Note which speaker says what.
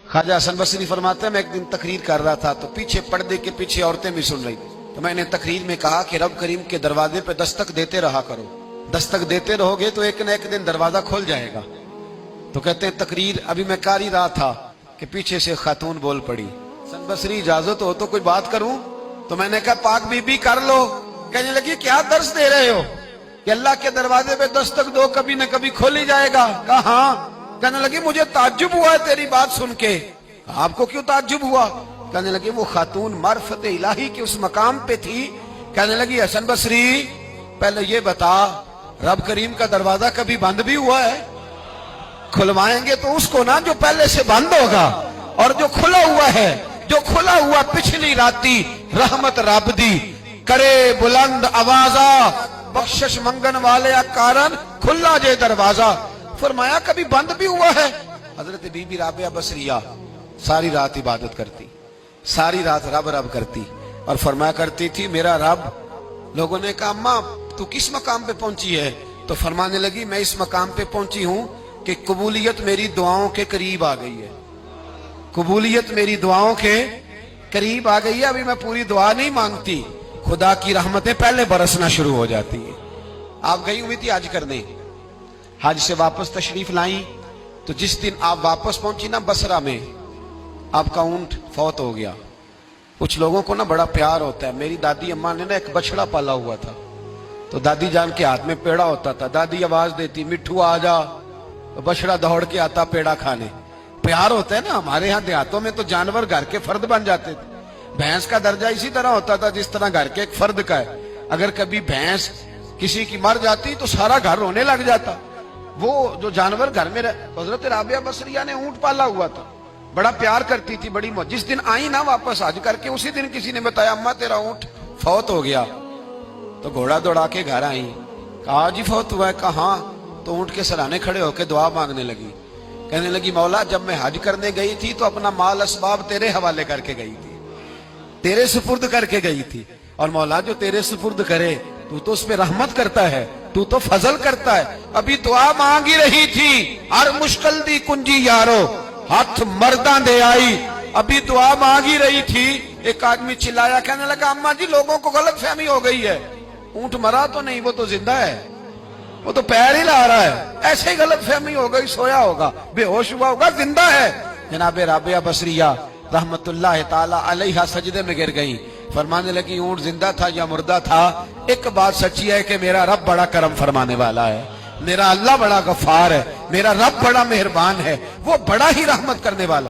Speaker 1: ख्वाजा हसन बसरी फरमाते हैं, मैं एक दिन तकरीर कर रहा था तो पीछे पर्दे के पीछे औरतें भी सुन रही थी। तो मैंने तकरीर में कहा कि रब करीम के दरवाजे पे दस्तक देते रहा करो, दस्तक देते रहोगे तो एक न एक दिन दरवाजा खुल जाएगा। तो कहते हैं तकरीर अभी मैं कर ही रहा था कि पीछे से खातून बोल पड़ी, हसन बसरी इजाजत हो तो कोई बात करूं? तो मैंने कहा पाक बीबी कर लो। कहने लगी क्या दर्श दे रहे हो कि अल्लाह के दरवाजे पे दस्तक दो कभी न कभी खोल ही जाएगा। कहा हाँ। कहने लगी मुझे ताज्जुब हुआ है तेरी बात सुन के। आपको क्यों ताज्जुब हुआ? कहने लगी वो खातून मार्फत इलाही के उस मकाम पे थी। कहने लगी हसन बसरी पहले ये बता रब करीम का दरवाजा कभी बंद भी हुआ है? खुलवाएंगे तो उसको ना जो पहले से बंद होगा, और जो खुला हुआ है, जो खुला हुआ पिछली राती रहमत रब दी करे बुलंद आवाजा बख्शिश मंगन वाले कारण खुला जे दरवाजा। फरमाया कभी बंद भी हुआ है? हजरत बीबी राबिया बसरिया सारी रात इबादत करती, सारी रात रब रब करती और फरमाया करती थी मेरा रब। लोगों ने कहा अम्मा तू किस मकाम पे पहुंची है? तो फरमाने लगी मैं इस मकाम पे पहुंची हूं कि कबूलियत मेरी दुआओं के करीब आ गई है, कबूलियत मेरी दुआओं के करीब आ गई है। अभी मैं पूरी दुआ नहीं मांगती, खुदा की रहमतें पहले बरसना शुरू हो जाती है। आप गई हुई थी हज करने, हज से वापस तशरीफ लाई तो जिस दिन आप वापस पहुंची ना बसरा में, आपका ऊंट फौत हो गया। कुछ लोगों को ना बड़ा प्यार होता है। मेरी दादी अम्मा ने ना एक बछड़ा पाला हुआ था, तो दादी जान के हाथ में पेड़ा होता था, दादी आवाज देती मिठू आ जा, तो बछड़ा दौड़ के आता पेड़ा खाने। प्यार होता है ना। हमारे यहाँ देहातों में तो जानवर घर के फर्द बन जाते थे। भैंस का दर्जा इसी तरह होता था जिस तरह घर के एक फर्द का है। अगर कभी भैंस किसी की मर जाती तो सारा घर रोने लग जाता। वो जो जानवर घर में हजरत राबिया बसरिया ने ऊंट पाला हुआ था, बड़ा प्यार करती थी, बड़ी मौज। जिस दिन आई ना वापस हज करके, उसी दिन किसी ने बताया अम्मा तेरा ऊंट फौत हो गया। तो घोड़ा दौड़ा के घर आई, कहा जी फौत हुआ है? कहा। तो ऊंट के सराहने खड़े होकर दुआ मांगने लगी। कहने लगी मौला जब मैं हज करने गई थी तो अपना माल असबाब तेरे हवाले करके गई थी, तेरे सुपुर्द करके गई थी। और मौला जो तेरे सुपुर्द करे तू तो उस पे रहमत करता है, तू तो फजल करता है। अभी दुआ मांग ही रही थी, हर मुश्किल दी कुंजी यारो हाथ मर्दा दे आई। अभी दुआ मांग ही रही थी, एक आदमी चिल्लाया, कहने लगा अम्मा जी लोगों को गलत फहमी हो गई है, ऊंट मरा तो नहीं, वो तो जिंदा है, वो तो पैर ही ला रहा है। ऐसे ही गलत फहमी हो गई, सोया होगा, बेहोश हुआ होगा, जिंदा है। जनाब राबिया बसरिया रहमतुल्लाह ताला अलैहा सजदे में गिर गई, फरमाने लगी ऊंट जिंदा था या मुर्दा था, एक बात सच्ची है कि मेरा रब बड़ा करम फरमाने वाला है, मेरा अल्लाह बड़ा गफार है, मेरा रब बड़ा मेहरबान है, वो बड़ा ही रहमत करने वाला।